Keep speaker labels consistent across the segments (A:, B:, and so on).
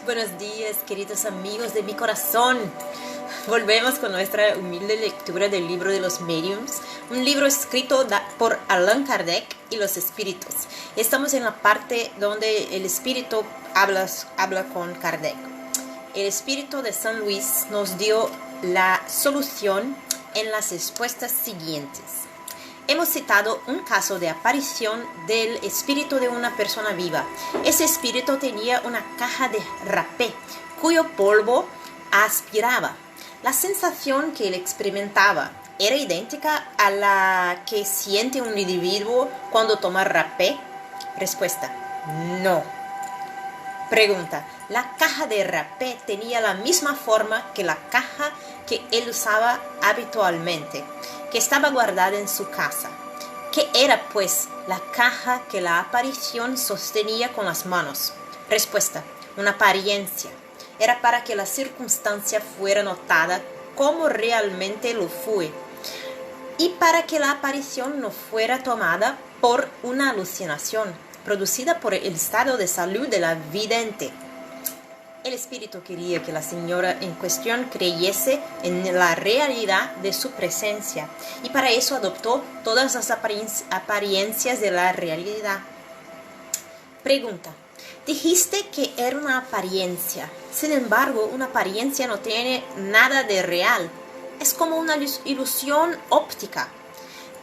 A: Buenos días, queridos amigos de mi corazón. Volvemos con nuestra humilde lectura del libro de los Mediums, un libro escrito por Allan Kardec y los espíritus. Estamos en la parte donde el espíritu habla con Kardec. El espíritu de San Luis nos dio la solución en las respuestas siguientes. Hemos citado un caso de aparición del espíritu de una persona viva. Ese espíritu tenía una caja de rapé, cuyo polvo aspiraba. La sensación que él experimentaba era idéntica a la que siente un individuo cuando toma rapé. Respuesta: no. Pregunta: ¿la caja de rapé tenía la misma forma que la caja que él usaba habitualmente, que estaba guardada en su casa? ¿Qué era, pues, la caja que la aparición sostenía con las manos? Respuesta: una apariencia. Era para que la circunstancia fuera notada como realmente lo fue, y para que la aparición no fuera tomada por una alucinación producida por el estado de salud de la vidente. El espíritu quería que la señora en cuestión creyese en la realidad de su presencia, y para eso adoptó todas las apariencias de la realidad. Pregunta: dijiste que era una apariencia. Sin embargo, una apariencia no tiene nada de real. Es como una ilusión óptica.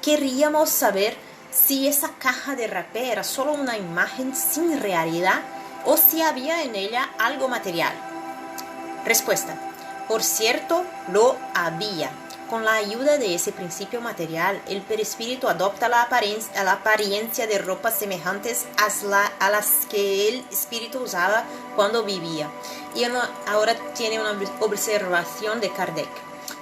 A: Queríamos saber si esa caja de rapé era solo una imagen sin realidad o si había en ella algo material. Respuesta: por cierto, lo había. Con la ayuda de ese principio material, el perispíritu adopta la apariencia de ropas semejantes a las que el espíritu usaba cuando vivía. Y ahora tiene una observación de Kardec.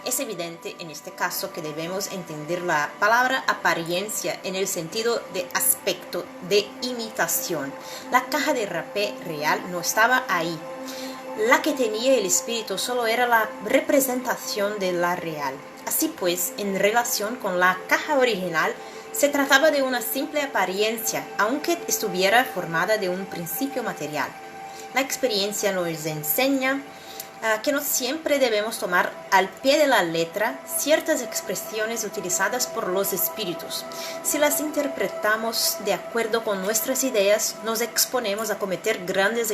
A: Es evidente en este caso que debemos entender la palabra apariencia en el sentido de aspecto, de imitación. La caja de rapé real no estaba ahí. La que tenía el espíritu solo era la representación de la real. Así pues, en relación con la caja original, se trataba de una simple apariencia, aunque estuviera formada de un principio material. La experiencia nos enseña que no siempre debemos tomar al pie de la letra ciertas expresiones utilizadas por los espíritus. Si las interpretamos de acuerdo con nuestras ideas, nos exponemos a cometer grandes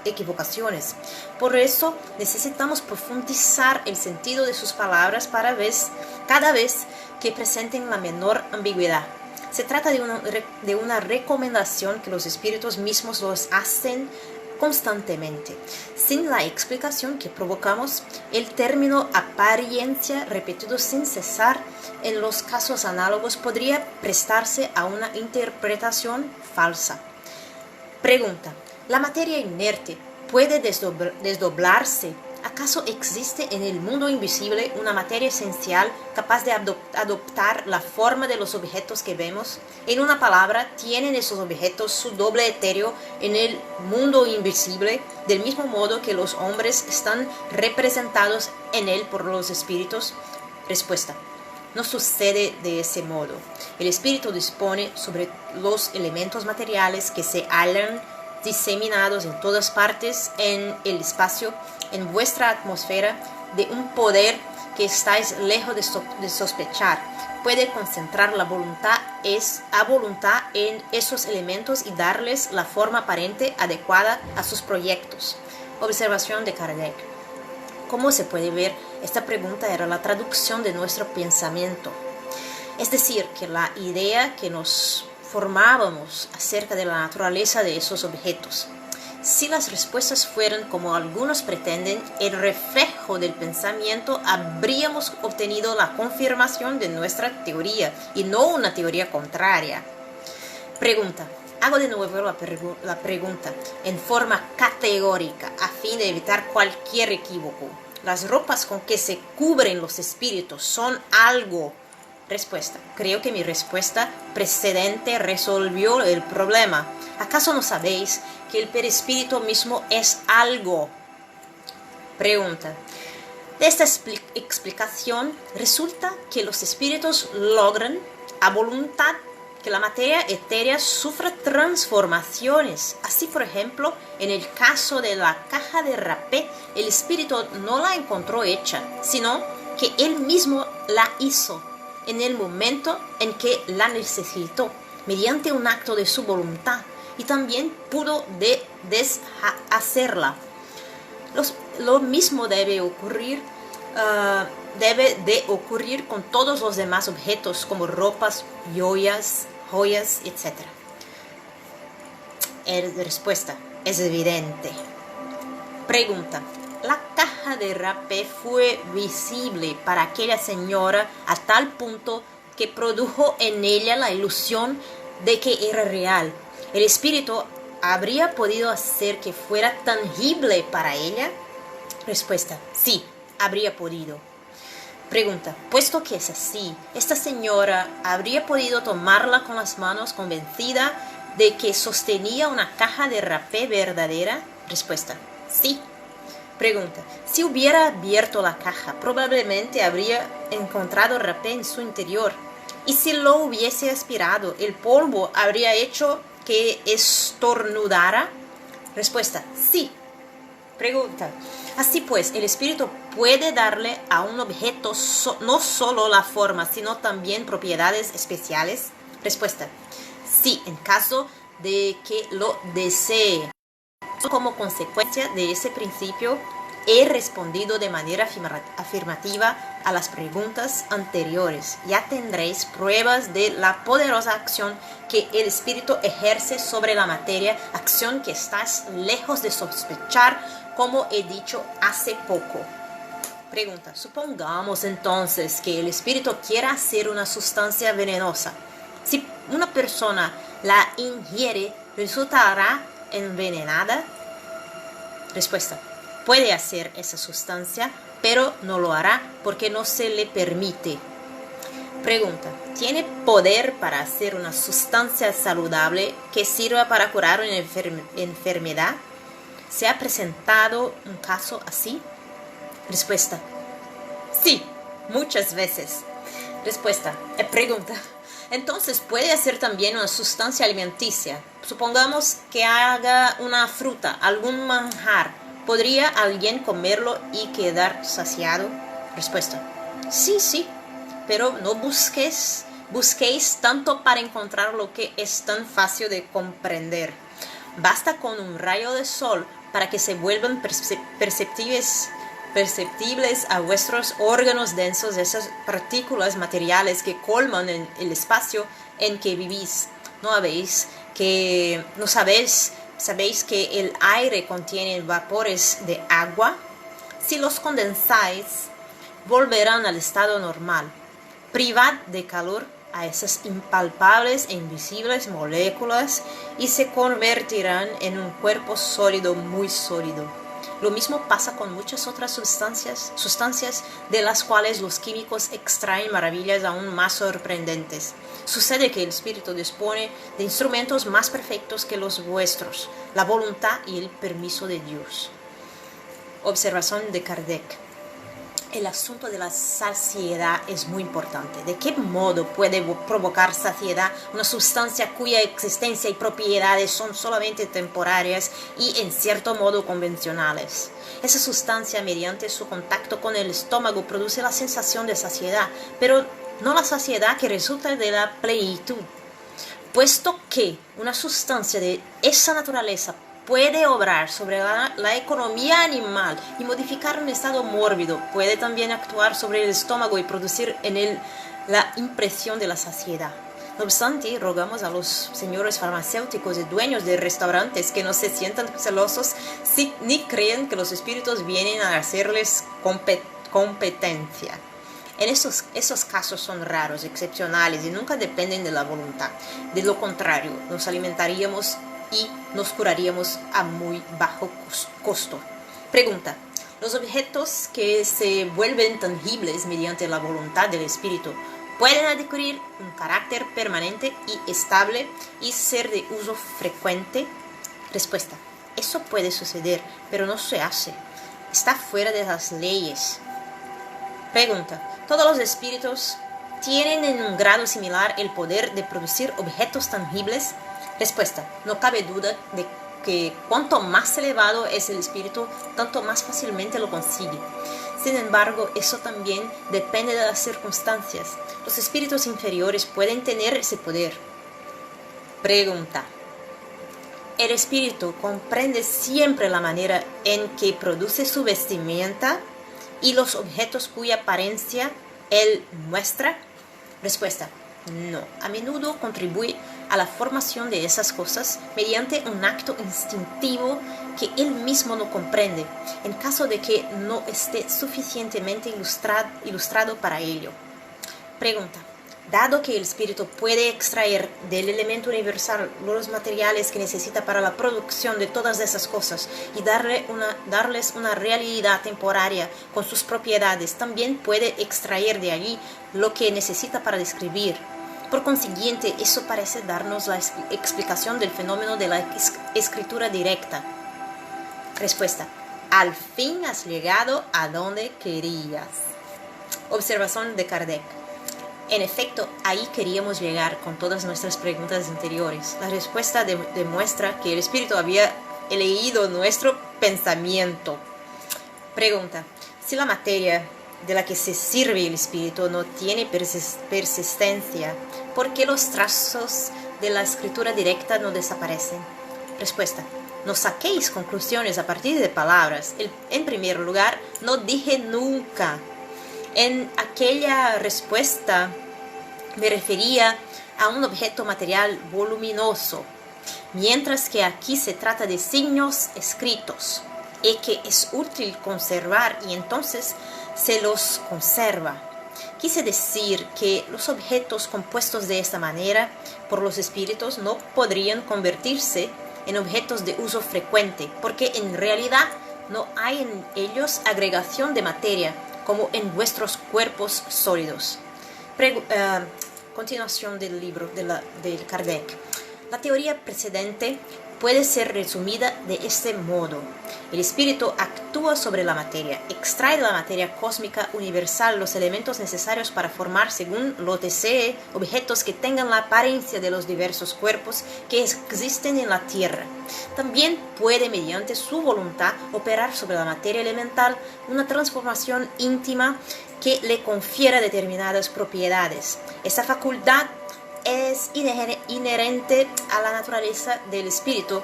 A: equivocaciones. Por eso necesitamos profundizar el sentido de sus palabras cada vez que presenten la menor ambigüedad. Se trata de una recomendación que los espíritus mismos los hacen constantemente. Sin la explicación que provocamos, el término apariencia repetido sin cesar en los casos análogos podría prestarse a una interpretación falsa. Pregunta: ¿la materia inerte puede desdoblarse? ¿Acaso existe en el mundo invisible una materia esencial capaz de adoptar la forma de los objetos que vemos? En una palabra, ¿tienen esos objetos su doble etéreo en el mundo invisible, del mismo modo que los hombres están representados en él por los espíritus? Respuesta: no sucede de ese modo. El espíritu dispone sobre los elementos materiales que se hallan diseminados en todas partes en el espacio, en vuestra atmósfera, de un poder que estáis lejos de sospechar. Puede concentrar la voluntad a voluntad en esos elementos y darles la forma aparente adecuada a sus proyectos. Observación de Kardec. Como se puede ver, esta pregunta era la traducción de nuestro pensamiento. Es decir, que la idea que nos formábamos acerca de la naturaleza de esos objetos. Si las respuestas fueran, como algunos pretenden, el reflejo del pensamiento, habríamos obtenido la confirmación de nuestra teoría y no una teoría contraria. Pregunta: hago de nuevo la pregunta en forma categórica a fin de evitar cualquier equívoco. ¿Las ropas con que se cubren los espíritus son algo? Respuesta: creo que mi respuesta precedente resolvió el problema. ¿Acaso no sabéis que el perispíritu mismo es algo? Pregunta: de esta explicación resulta que los espíritus logran a voluntad que la materia etérea sufra transformaciones. Así, por ejemplo, en el caso de la caja de rapé, el espíritu no la encontró hecha, sino que él mismo la hizo en el momento en que la necesitó, mediante un acto de su voluntad, y también pudo deshacerla. Lo mismo debe de ocurrir con todos los demás objetos, como ropas, joyas, etc. Respuesta: es evidente. Pregunta: ¿la caja de rapé fue visible para aquella señora a tal punto que produjo en ella la ilusión de que era real? ¿El espíritu habría podido hacer que fuera tangible para ella? Respuesta: sí, habría podido. Pregunta: puesto que es así, ¿esta señora habría podido tomarla con las manos convencida de que sostenía una caja de rapé verdadera? Respuesta: sí. Pregunta: si hubiera abierto la caja, probablemente habría encontrado rapé en su interior. Y si lo hubiese aspirado, ¿el polvo habría hecho que estornudara? Respuesta: sí. Pregunta: así pues, el espíritu puede darle a un objeto no solo la forma, sino también propiedades especiales. Respuesta: sí, en caso de que lo desee. Como consecuencia de ese principio, he respondido de manera afirmativa a las preguntas anteriores. Ya tendréis pruebas de la poderosa acción que el espíritu ejerce sobre la materia, acción que estás lejos de sospechar, como he dicho hace poco. Pregunta: supongamos entonces que el espíritu quiera hacer una sustancia venenosa. Si una persona la ingiere, ¿resultará envenenada? Respuesta: puede hacer esa sustancia, pero no lo hará porque no se le permite. Pregunta: ¿tiene poder para hacer una sustancia saludable que sirva para curar una enfermedad? ¿Se ha presentado un caso así? Respuesta: sí, muchas veces. Respuesta: pregunta: entonces puede hacer también una sustancia alimenticia. Supongamos que haga una fruta, algún manjar. ¿Podría alguien comerlo y quedar saciado? Respuesta: sí, pero no busquéis tanto para encontrar lo que es tan fácil de comprender. Basta con un rayo de sol para que se vuelvan perceptibles a vuestros órganos densos esas partículas materiales que colman en el espacio en que vivís. ¿Sabéis que el aire contiene vapores de agua? Si los condensáis, volverán al estado normal. Privad de calor a esas impalpables e invisibles moléculas y se convertirán en un cuerpo sólido, muy sólido. Lo mismo pasa con muchas otras sustancias de las cuales los químicos extraen maravillas aún más sorprendentes. Sucede que el espíritu dispone de instrumentos más perfectos que los vuestros, la voluntad y el permiso de Dios. Observación de Kardec: el asunto de la saciedad es muy importante. ¿De qué modo puede provocar saciedad una sustancia cuya existencia y propiedades son solamente temporarias y en cierto modo convencionales? Esa sustancia, mediante su contacto con el estómago, produce la sensación de saciedad, pero no la saciedad que resulta de la plenitud. Puesto que una sustancia de esa naturaleza puede obrar sobre la economía animal y modificar un estado mórbido, puede también actuar sobre el estómago y producir en él la impresión de la saciedad. No obstante, rogamos a los señores farmacéuticos y dueños de restaurantes que no se sientan celosos ni creen que los espíritus vienen a hacerles competencia. Esos casos son raros, excepcionales y nunca dependen de la voluntad. De lo contrario, nos alimentaríamos y nos curaríamos a muy bajo costo. Pregunta: ¿los objetos que se vuelven tangibles mediante la voluntad del espíritu pueden adquirir un carácter permanente y estable y ser de uso frecuente? Respuesta: eso puede suceder, pero no se hace. Está fuera de las leyes. Pregunta: ¿todos los espíritus ¿tienen en un grado similar el poder de producir objetos tangibles? Respuesta: no cabe duda de que cuanto más elevado es el espíritu, tanto más fácilmente lo consigue. Sin embargo, eso también depende de las circunstancias. Los espíritus inferiores pueden tener ese poder. Pregunta: ¿el espíritu comprende siempre la manera en que produce su vestimenta y los objetos cuya apariencia él muestra? Respuesta: no. A menudo contribuye a la formación de esas cosas mediante un acto instintivo que él mismo no comprende, en caso de que no esté suficientemente ilustrado para ello. Pregunta: dado que el espíritu puede extraer del elemento universal los materiales que necesita para la producción de todas esas cosas y darles una realidad temporaria con sus propiedades, también puede extraer de allí lo que necesita para describir. Por consiguiente, eso parece darnos la explicación del fenómeno de la escritura directa. Respuesta: al fin has llegado a donde querías. Observación de Kardec: en efecto, ahí queríamos llegar con todas nuestras preguntas anteriores. La respuesta demuestra que el espíritu había leído nuestro pensamiento. Pregunta: si la materia de la que se sirve el espíritu no tiene persistencia, ¿por qué los trazos de la escritura directa no desaparecen? Respuesta: no saquéis conclusiones a partir de palabras. En primer lugar, no dije nunca. En aquella respuesta me refería a un objeto material voluminoso, mientras que aquí se trata de signos escritos y que es útil conservar, y entonces se los conserva. Quise decir que los objetos compuestos de esta manera por los espíritus no podrían convertirse en objetos de uso frecuente, porque en realidad no hay en ellos agregación de materia, como en vuestros cuerpos sólidos. Continuación del libro de Kardec. La teoría precedente puede ser resumida de este modo: el espíritu actúa sobre la materia, extrae de la materia cósmica universal los elementos necesarios para formar, según lo desee, objetos que tengan la apariencia de los diversos cuerpos que existen en la tierra. También puede, mediante su voluntad, operar sobre la materia elemental una transformación íntima que le confiera determinadas propiedades. Esa facultad es inherente a la naturaleza del espíritu,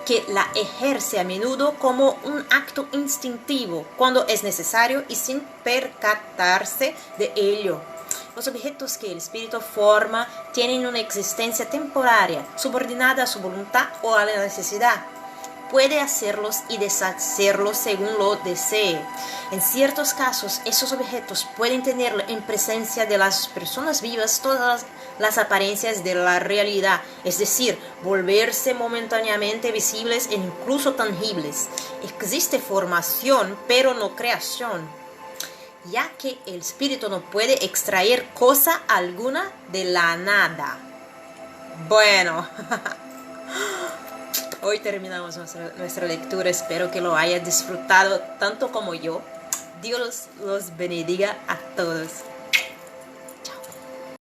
A: que la ejerce a menudo como un acto instintivo cuando es necesario y sin percatarse de ello. Los objetos que el espíritu forma tienen una existencia temporaria, subordinada a su voluntad o a la necesidad. Puede hacerlos y deshacerlos según lo desee. En ciertos casos, esos objetos pueden tener en presencia de las personas vivas todas las apariencias de la realidad, es decir, volverse momentáneamente visibles e incluso tangibles. Existe formación, pero no creación, ya que el espíritu no puede extraer cosa alguna de la nada. Bueno, hoy terminamos nuestra lectura. Espero que lo hayas disfrutado tanto como yo. Dios los bendiga a todos.